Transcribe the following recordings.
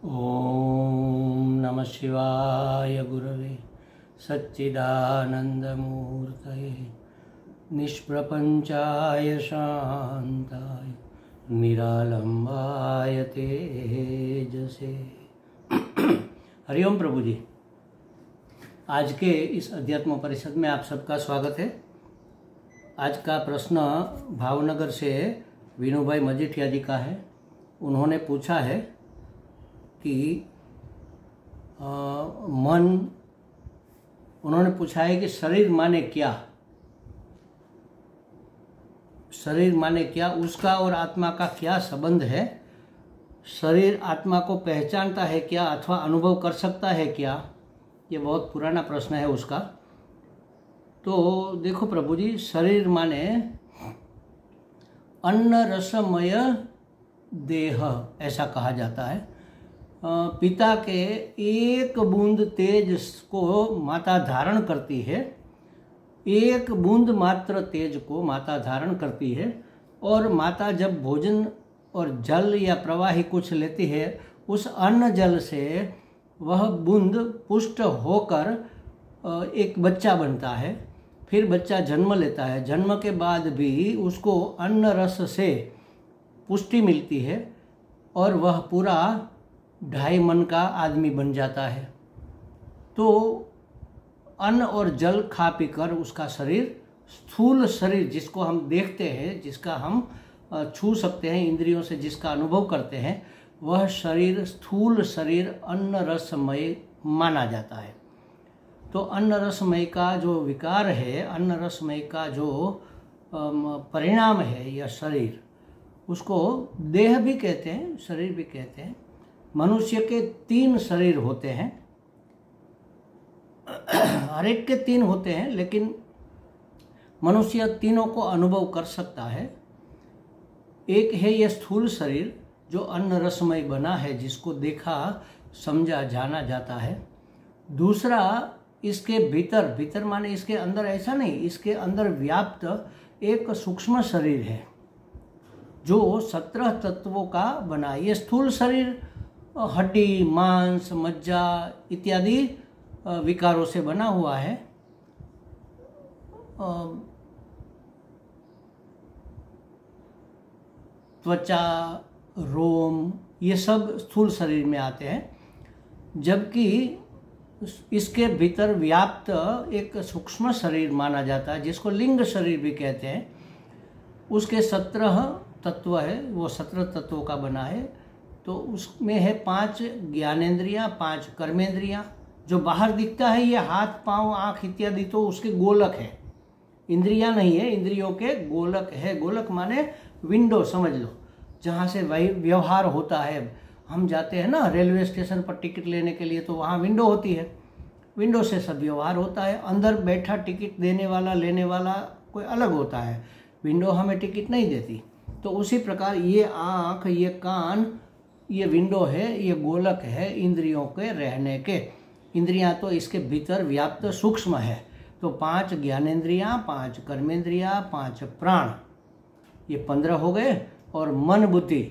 ओम नमः शिवाय गुरवे सच्चिदानंदमूर्तये निष्प्रपंचाय शांताय निरालंबाय तेजसे। हरिओम प्रभु जी। आज के इस अध्यात्म परिषद में आप सबका स्वागत है। आज का प्रश्न भावनगर से विनोभाई मजीठिया जी का है। उन्होंने पूछा है कि उन्होंने पूछा है कि शरीर माने क्या, शरीर माने क्या, उसका और आत्मा का क्या संबंध है, शरीर आत्मा को पहचानता है क्या अथवा अनुभव कर सकता है क्या। ये बहुत पुराना प्रश्न है उसका। तो देखो प्रभु जी, शरीर माने अन्न रसमय देह ऐसा कहा जाता है। पिता के एक बूंद तेज को माता धारण करती है, एक बूंद मात्र तेज को माता धारण करती है, और माता जब भोजन और जल या प्रवाही कुछ लेती है, उस अन्न जल से वह बूंद पुष्ट होकर एक बच्चा बनता है। फिर बच्चा जन्म लेता है। जन्म के बाद भी उसको अन्न रस से पुष्टि मिलती है और वह पूरा 2.5 मन का आदमी बन जाता है। तो अन्न और जल खा पीकर उसका शरीर, स्थूल शरीर जिसको हम देखते हैं, जिसका हम छू सकते हैं इंद्रियों से, जिसका अनुभव करते हैं, वह शरीर स्थूल शरीर अन्न रसमय माना जाता है। तो अन्न रसमय का जो विकार है, अन्न रसमय का जो परिणाम है यह शरीर, उसको देह भी कहते हैं, शरीर भी कहते हैं। मनुष्य के 3 शरीर होते हैं, हर एक के 3 होते हैं, लेकिन मनुष्य तीनों को अनुभव कर सकता है। एक है यह स्थूल शरीर जो अन्न रसमय बना है, जिसको देखा समझा जाना जाता है। दूसरा इसके भीतर, भीतर माने इसके अंदर, ऐसा नहीं, इसके अंदर व्याप्त एक सूक्ष्म शरीर है जो 17 तत्वों का बना। ये स्थूल शरीर हड्डी, मांस, मज्जा इत्यादि विकारों से बना हुआ है। त्वचा, रोम, ये सब स्थूल शरीर में आते हैं, जबकि इसके भीतर व्याप्त एक सूक्ष्म शरीर माना जाता है जिसको लिंग शरीर भी कहते हैं। उसके 17 तत्व है, वो 17 तत्वों का बना है। तो उसमें है 5 ज्ञानेंद्रियां, 5 कर्मेंद्रियां। जो बाहर दिखता है ये हाथ, पांव, आँख इत्यादि, तो उसके गोलक है, इंद्रियां नहीं है, इंद्रियों के गोलक है। गोलक माने विंडो समझ लो, जहाँ से वही व्यवहार होता है। हम जाते हैं ना रेलवे स्टेशन पर टिकट लेने के लिए, तो वहाँ विंडो होती है, विंडो से सब व्यवहार होता है। अंदर बैठा टिकट देने वाला लेने वाला कोई अलग होता है, विंडो हमें टिकट नहीं देती। तो उसी प्रकार ये आँख, ये कान, ये विंडो है, ये गोलक है इंद्रियों के रहने के। इंद्रियां तो इसके भीतर व्याप्त सूक्ष्म है। तो 5 ज्ञानेंद्रियां, 5 कर्मेंद्रियां, 5 प्राण, ये 15 हो गए। और मन बुद्धि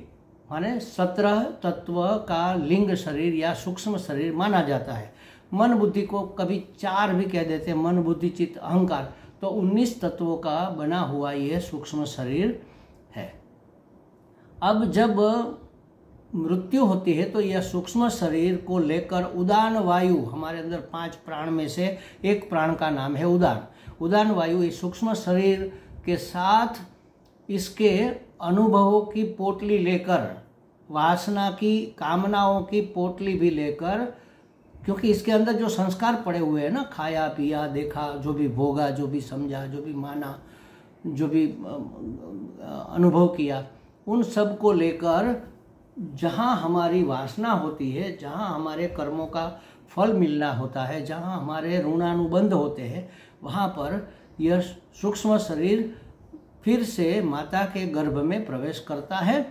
माने 17 तत्व का लिंग शरीर या सूक्ष्म शरीर माना जाता है। मन बुद्धि को कभी 4 भी कह देते हैं, मन बुद्धि चित्त अहंकार। तो 19 तत्वों का बना हुआ यह सूक्ष्म शरीर है। अब जब मृत्यु होती है तो यह सूक्ष्म शरीर को लेकर उदान वायु, हमारे अंदर 5 प्राण में से एक प्राण का नाम है उदान। उदान वायु इस सूक्ष्म शरीर के साथ इसके अनुभवों की पोटली लेकर, वासना की, कामनाओं की पोटली भी लेकर, क्योंकि इसके अंदर जो संस्कार पड़े हुए हैं ना, खाया पिया देखा, जो भी भोगा, जो भी समझा, जो भी माना, जो भी अनुभव किया, उन सब को लेकर जहाँ हमारी वासना होती है, जहाँ हमारे कर्मों का फल मिलना होता है, जहाँ हमारे ऋणानुबंध होते हैं, वहाँ पर यह सूक्ष्म शरीर फिर से माता के गर्भ में प्रवेश करता है।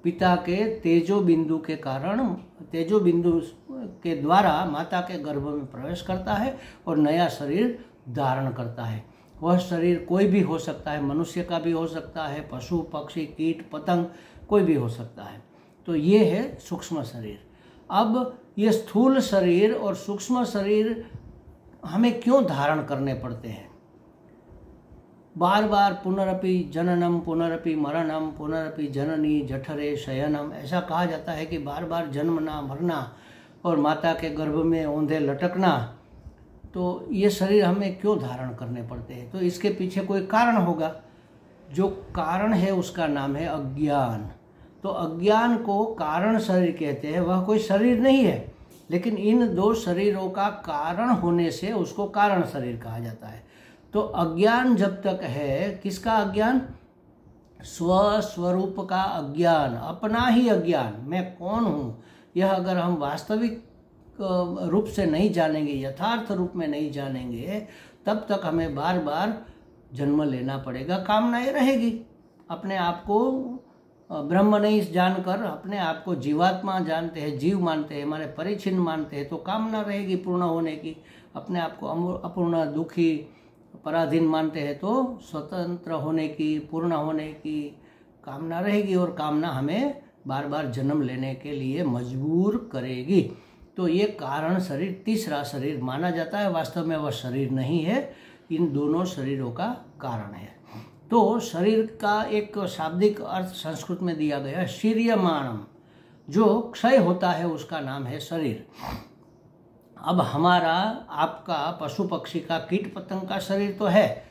पिता के तेजो बिंदु के कारण, तेजो बिंदु के द्वारा माता के गर्भ में प्रवेश करता है और नया शरीर धारण करता है। वह शरीर कोई भी हो सकता है, मनुष्य का भी हो सकता है, पशु पक्षी कीट पतंग कोई भी हो सकता है। तो ये है सूक्ष्म शरीर। अब ये स्थूल शरीर और सूक्ष्म शरीर हमें क्यों धारण करने पड़ते हैं? बार बार पुनरपि जननम पुनरपि मरणम पुनरपि जननी जठरे शयनम, ऐसा कहा जाता है कि बार बार जन्मना मरना और माता के गर्भ में औंधे लटकना, तो ये शरीर हमें क्यों धारण करने पड़ते हैं? तो इसके पीछे कोई कारण होगा। जो कारण है उसका नाम है अज्ञान। तो अज्ञान को कारण शरीर कहते हैं। वह कोई शरीर नहीं है, लेकिन इन दो शरीरों का कारण होने से उसको कारण शरीर कहा जाता है। तो अज्ञान जब तक है, किसका अज्ञान? स्वस्वरूप का अज्ञान, अपना ही अज्ञान, मैं कौन हूँ, यह अगर हम वास्तविक रूप से नहीं जानेंगे, यथार्थ रूप में नहीं जानेंगे, तब तक हमें बार बार जन्म लेना पड़ेगा। कामनाएं रहेगी। अपने आप को ब्रह्म नहीं जानकर अपने आप को जीवात्मा जानते हैं, जीव मानते हैं, हमारे परिचिन्न मानते हैं, तो कामना रहेगी पूर्ण होने की। अपने आप को अपूर्ण, दुखी, पराधीन मानते हैं तो स्वतंत्र होने की, पूर्ण होने की कामना रहेगी, और कामना हमें बार बार जन्म लेने के लिए मजबूर करेगी। तो ये कारण शरीर तीसरा शरीर माना जाता है। वास्तव में वह शरीर नहीं है, इन दोनों शरीरों का कारण है। तो शरीर का एक शाब्दिक अर्थ संस्कृत में दिया गया है, शीर्यमाणम, जो क्षय होता है उसका नाम है शरीर। अब हमारा, आपका, पशु पक्षी का, कीट पतंग का शरीर तो है,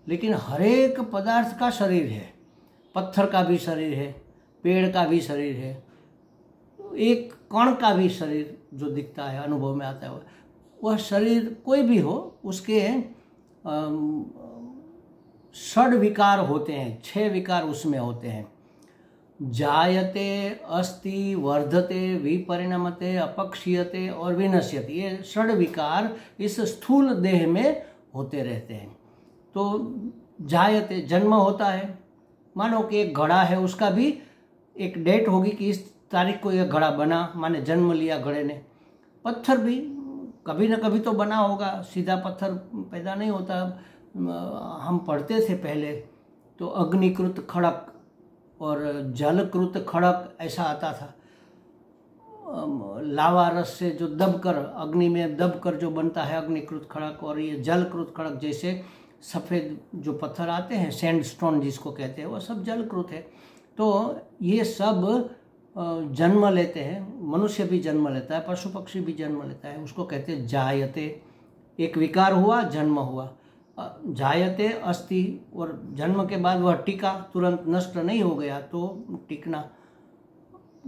लेकिन हरेक पदार्थ का शरीर है। पत्थर का भी शरीर है, पेड़ का भी शरीर है, एक कण का भी शरीर जो दिखता है, अनुभव में आता है, वह शरीर कोई भी हो, उसके 6 विकार होते हैं, 6 विकार उसमें होते हैं। जायते, अस्ति, वर्धते, विपरिणमते, अपक्षीयते और विनश्यते, ये 6 विकार इस स्थूल देह में होते रहते हैं। तो जायते, जन्म होता है। मानो कि एक घड़ा है, उसका भी एक डेट होगी कि इस तारीख को यह घड़ा बना, माने जन्म लिया घड़े ने। पत्थर भी कभी न कभी तो बना होगा, सीधा पत्थर पैदा नहीं होता। हम पढ़ते थे पहले तो अग्निकृत खड़क और जलकृत खड़क ऐसा आता था। लावा रस से जो दबकर, अग्नि में दबकर जो बनता है अग्निकृत खड़क, और ये जलकृत खड़क, जैसे सफ़ेद जो पत्थर आते हैं, सैंडस्टोन जिसको कहते हैं, वो सब जलकृत है। तो ये सब जन्म लेते हैं। मनुष्य भी जन्म लेता है, पशु पक्षी भी जन्म लेता है, उसको कहते हैं जायते। एक विकार हुआ, जन्म हुआ। जायते, अस्ति, और जन्म के बाद वह टिका, तुरंत नष्ट नहीं हो गया तो टिकना।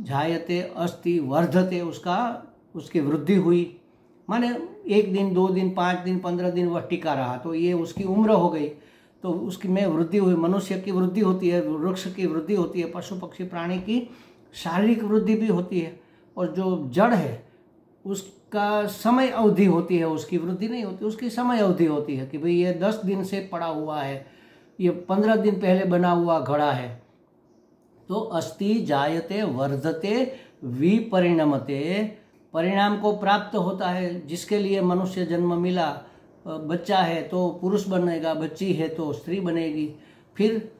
जायते, अस्ति, वर्धते, उसकी वृद्धि हुई, माने 1 दिन, 2 दिन, 5 दिन, 15 दिन वह टिका रहा, तो ये उसकी उम्र हो गई, तो उसकी में वृद्धि हुई। मनुष्य की वृद्धि होती है, वृक्ष की वृद्धि होती है, पशु पक्षी प्राणी की शारीरिक वृद्धि भी होती है। और जो जड़ है उसका समय अवधि होती है, उसकी वृद्धि नहीं होती, उसकी समय अवधि होती है कि भाई ये 10 दिन से पड़ा हुआ है, ये 15 दिन पहले बना हुआ घड़ा है। तो अस्ति, जायते, वर्धते, विपरिणमते, परिणाम को प्राप्त होता है। जिसके लिए मनुष्य जन्म मिला, बच्चा है तो पुरुष बनेगा, बच्ची है तो स्त्री बनेगी, फिर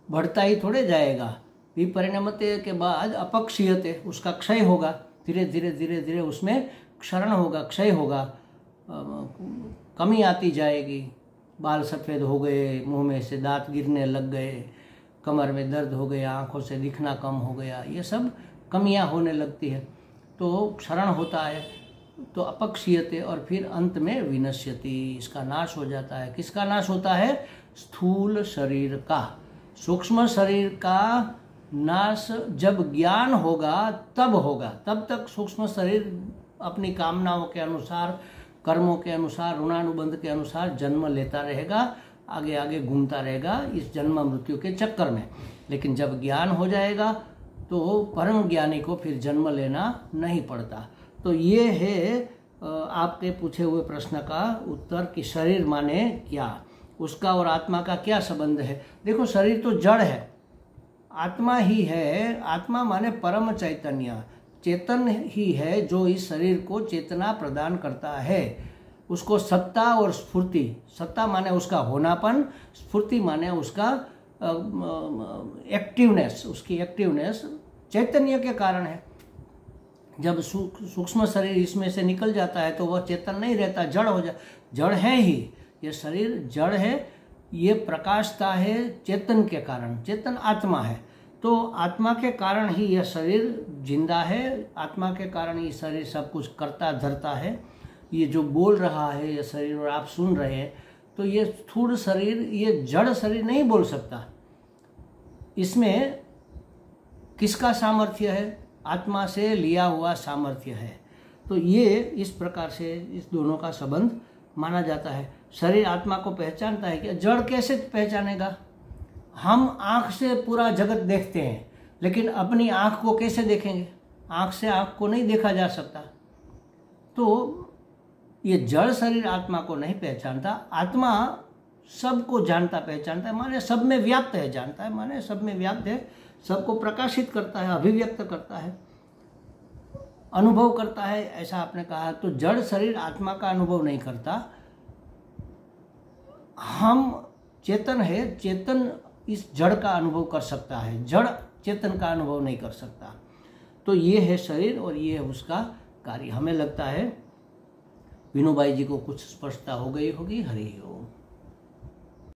बढ़ता ही थोड़े जाएगा। विपरिणमते के बाद अपक्षीयते, उसका क्षय होगा, धीरे धीरे धीरे धीरे उसमें क्षरण होगा, क्षय होगा, कमी आती जाएगी। बाल सफ़ेद हो गए, मुंह में से दांत गिरने लग गए, कमर में दर्द हो गया, आंखों से दिखना कम हो गया, ये सब कमियां होने लगती है, तो क्षरण होता है। तो अपक्षीयते, और फिर अंत में विनश्यति, इसका नाश हो जाता है। किसका नाश होता है? स्थूल शरीर का। सूक्ष्म शरीर का नाश जब ज्ञान होगा तब होगा। तब तक सूक्ष्म शरीर अपनी कामनाओं के अनुसार, कर्मों के अनुसार, ऋणानुबंध के अनुसार जन्म लेता रहेगा, आगे आगे घूमता रहेगा इस जन्म मृत्यु के चक्कर में। लेकिन जब ज्ञान हो जाएगा तो परम ज्ञानी को फिर जन्म लेना नहीं पड़ता। तो ये है आपके पूछे हुए प्रश्न का उत्तर कि शरीर माने क्या, उसका और आत्मा का क्या संबंध है। देखो, शरीर तो जड़ है, आत्मा ही है। आत्मा माने परम चैतन्य, चेतन ही है जो इस शरीर को चेतना प्रदान करता है। उसको सत्ता और स्फूर्ति, सत्ता माने उसका होनापन, स्फूर्ति माने उसका एक्टिवनेस, उसकी एक्टिवनेस चैतन्य के कारण है। जब सूक्ष्म शरीर इसमें से निकल जाता है तो वह चेतन नहीं रहता, जड़ हो जड़ है ही, ये शरीर जड़ है, ये प्रकाशता है चेतन के कारण, चेतन आत्मा है। तो आत्मा के कारण ही यह शरीर जिंदा है, आत्मा के कारण ये शरीर सब कुछ करता धरता है। ये जो बोल रहा है ये शरीर और आप सुन रहे हैं, तो ये स्थूल शरीर, ये जड़ शरीर नहीं बोल सकता। इसमें किसका सामर्थ्य है? आत्मा से लिया हुआ सामर्थ्य है। तो ये इस प्रकार से इस दोनों का संबंध माना जाता है। शरीर आत्मा को पहचानता है कि जड़ कैसे पहचानेगा? हम आँख से पूरा जगत देखते हैं, लेकिन अपनी आँख को कैसे देखेंगे? आँख से आँख को नहीं देखा जा सकता। तो ये जड़ शरीर आत्मा को नहीं पहचानता, आत्मा सबको जानता पहचानता है, माने सब में व्याप्त है, जानता है माने सब में व्याप्त है, सबको प्रकाशित करता है, अभिव्यक्त करता है, अनुभव करता है, ऐसा आपने कहा। तो जड़ शरीर आत्मा का अनुभव नहीं करता। हम चेतन है, चेतन इस जड़ का अनुभव कर सकता है, जड़ चेतन का अनुभव नहीं कर सकता। तो ये है शरीर और ये है उसका कार्य। हमें लगता है विनोबाई जी को कुछ स्पष्टता हो गई होगी। हरि ओम।